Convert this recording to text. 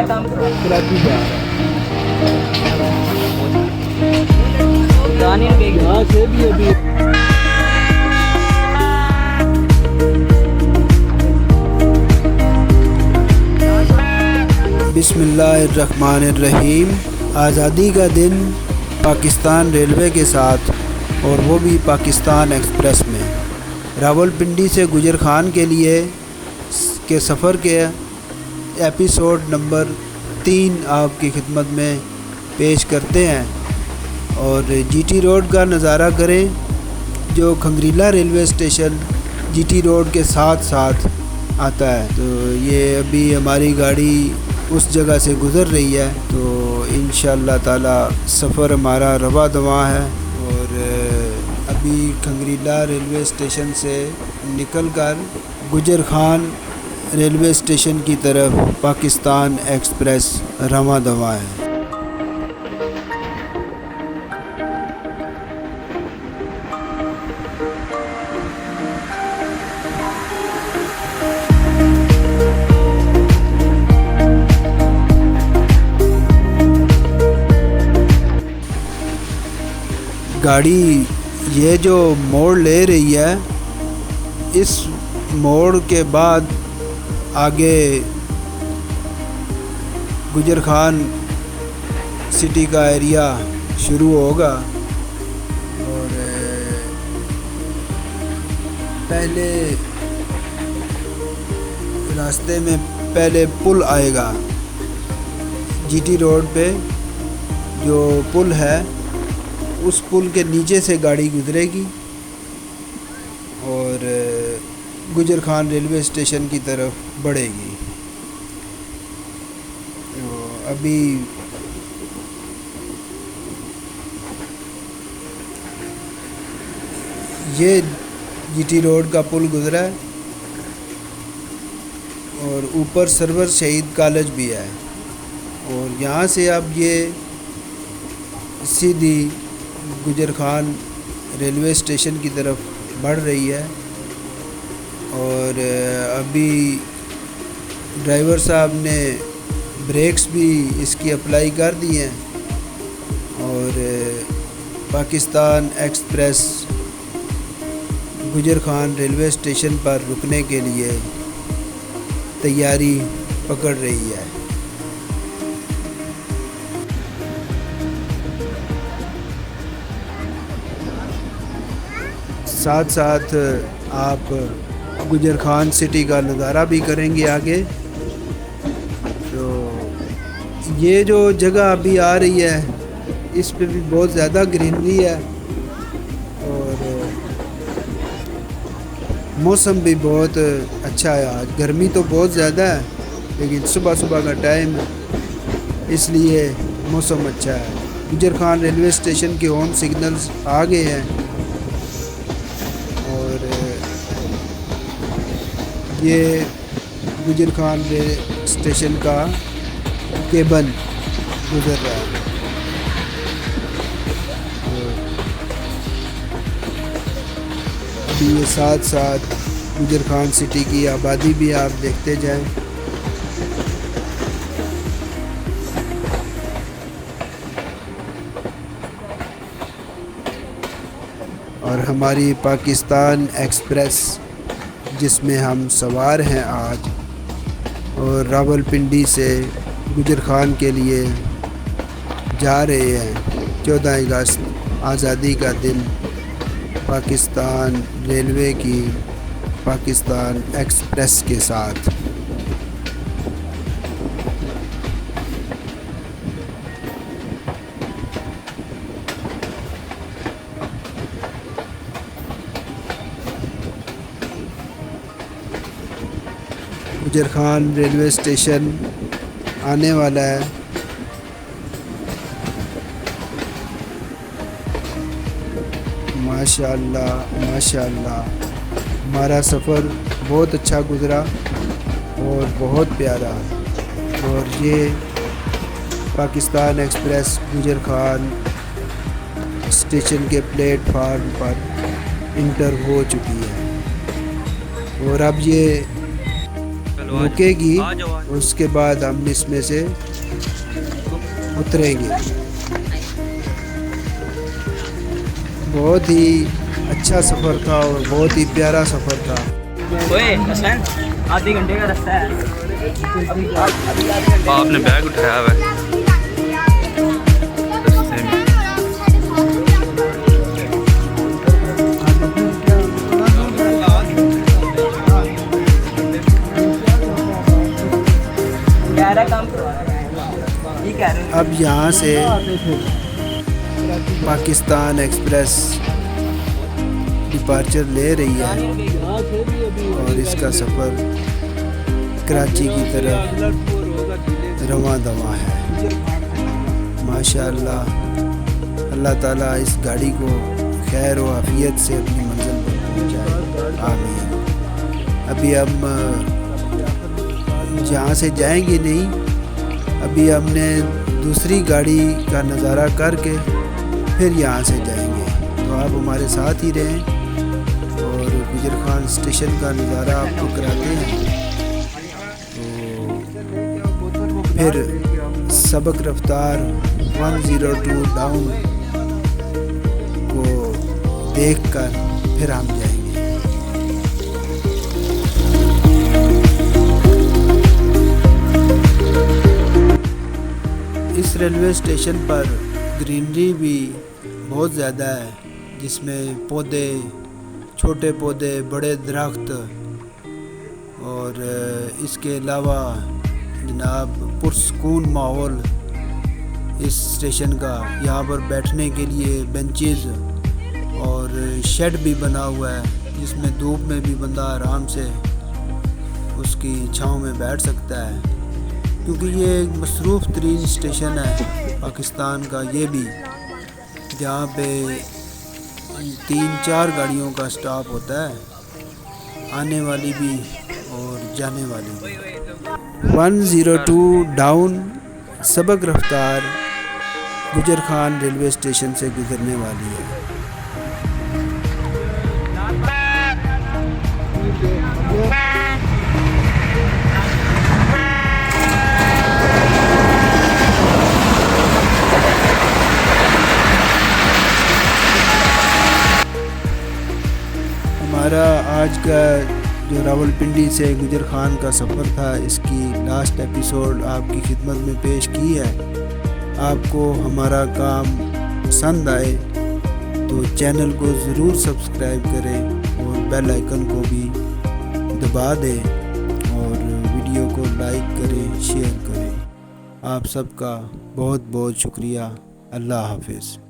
कराची जा रहा है, यहाँ से भी अभी बिस्मिल्लाहिर्रहमानिर्रहीम। आज़ादी का दिन पाकिस्तान रेलवे के साथ, और वो भी पाकिस्तान एक्सप्रेस में, रावलपिंडी से गुजर खान के लिए के सफ़र के एपिसोड नंबर 3 आपकी खिदमत में पेश करते हैं। और जीटी रोड का नज़ारा करें, जो खंगरीला रेलवे स्टेशन जीटी रोड के साथ साथ आता है। तो ये अभी हमारी गाड़ी उस जगह से गुज़र रही है, तो इंशाअल्लाह ताला सफ़र हमारा रवा दवा है। और अभी खंगरीला रेलवे स्टेशन से निकलकर गुजर खान रेलवे स्टेशन की तरफ पाकिस्तान एक्सप्रेस रवा दवा है। गाड़ी ये जो मोड़ ले रही है, इस मोड़ के बाद आगे गुजर खान सिटी का एरिया शुरू होगा। और पहले रास्ते में पहले पुल आएगा, जीटी रोड पे जो पुल है उस पुल के नीचे से गाड़ी गुजरेगी और गुजर खान रेलवे स्टेशन की तरफ बढ़ेगी। तो अभी ये जीटी रोड का पुल गुजरा है और ऊपर सरवर शहीद कॉलेज भी है। और यहाँ से अब ये सीधी गुजर खान रेलवे स्टेशन की तरफ बढ़ रही है। और अभी ड्राइवर साहब ने ब्रेक्स भी इसकी अप्लाई कर दी हैं और पाकिस्तान एक्सप्रेस गुजर खान रेलवे स्टेशन पर रुकने के लिए तैयारी पकड़ रही है। साथ साथ आप गुजर खान सिटी का नज़ारा भी करेंगे आगे। तो ये जो जगह अभी आ रही है, इस पे भी बहुत ज़्यादा ग्रीनरी है और मौसम भी बहुत अच्छा है। आज गर्मी तो बहुत ज़्यादा है, लेकिन सुबह सुबह का टाइम है, इसलिए मौसम अच्छा है। गुजर खान रेलवे स्टेशन के होम सिग्नल्स आ गए हैं और ये गुजर खान रेलवे स्टेशन का केबल गुजर रहा है। अभी ये साथ साथ गुजर खान सिटी की आबादी भी आप देखते जाएं। और हमारी पाकिस्तान एक्सप्रेस जिसमें हम सवार हैं आज, और रावलपिंडी से गुजर खान के लिए जा रहे हैं। 14 अगस्त आज़ादी का दिन, पाकिस्तान रेलवे की पाकिस्तान एक्सप्रेस के साथ। गुजर खान रेलवे स्टेशन आने वाला है। माशाअल्लाह माशाअल्लाह, हमारा सफ़र बहुत अच्छा गुज़रा और बहुत प्यारा। और ये पाकिस्तान एक्सप्रेस गुजर खान स्टेशन के प्लेटफार्म पर इंटर हो चुकी है। और अब ये रुकेगी, उसके बाद हम इसमें से उतरेंगे। बहुत ही अच्छा सफ़र था और बहुत ही प्यारा सफ़र था। आधे घंटे का रास्ता है। आपने बैग उठाया हुआ है। अब यहाँ से पाकिस्तान एक्सप्रेस डिपार्चर ले रही है और इसका सफ़र कराची की तरफ रवां दवा है। माशाअल्लाह, अल्लाह ताला इस गाड़ी को खैर व आफियत से अपनी मंजिल पर पहुँचाए, आमीन। अभी हम जहाँ से जाएंगे नहीं, अभी हमने दूसरी गाड़ी का नज़ारा करके फिर यहाँ से जाएंगे। तो आप हमारे साथ ही रहें और गुजर खान स्टेशन का नज़ारा आपको कराते हैं। तो फिर सबक रफ्तार 102 डाउन को देखकर फिर हम जाएंगे। इस रेलवे स्टेशन पर ग्रीनरी भी बहुत ज़्यादा है, जिसमें पौधे, छोटे पौधे, बड़े दरख्त और इसके अलावा जनाब पुरसकून माहौल इस स्टेशन का। यहाँ पर बैठने के लिए बेंचेस और शेड भी बना हुआ है, जिसमें धूप में भी बंदा आराम से उसकी छांव में बैठ सकता है, क्योंकि ये एक मसरूफ़ तरीन स्टेशन है पाकिस्तान का। ये भी जहाँ पे 3-4 गाड़ियों का स्टॉप होता है, आने वाली भी और जाने वाली भी। 102 डाउन सबक रफ्तार गुजर खान रेलवे स्टेशन से गुजरने वाली है। हमारा आज का जो रावलपिंडी से गुजर खान का सफ़र था, इसकी लास्ट एपिसोड आपकी खिदमत में पेश की है। आपको हमारा काम पसंद आए तो चैनल को ज़रूर सब्सक्राइब करें और बेल आइकन को भी दबा दें और वीडियो को लाइक करें, शेयर करें। आप सबका बहुत बहुत शुक्रिया। अल्लाह हाफिज़।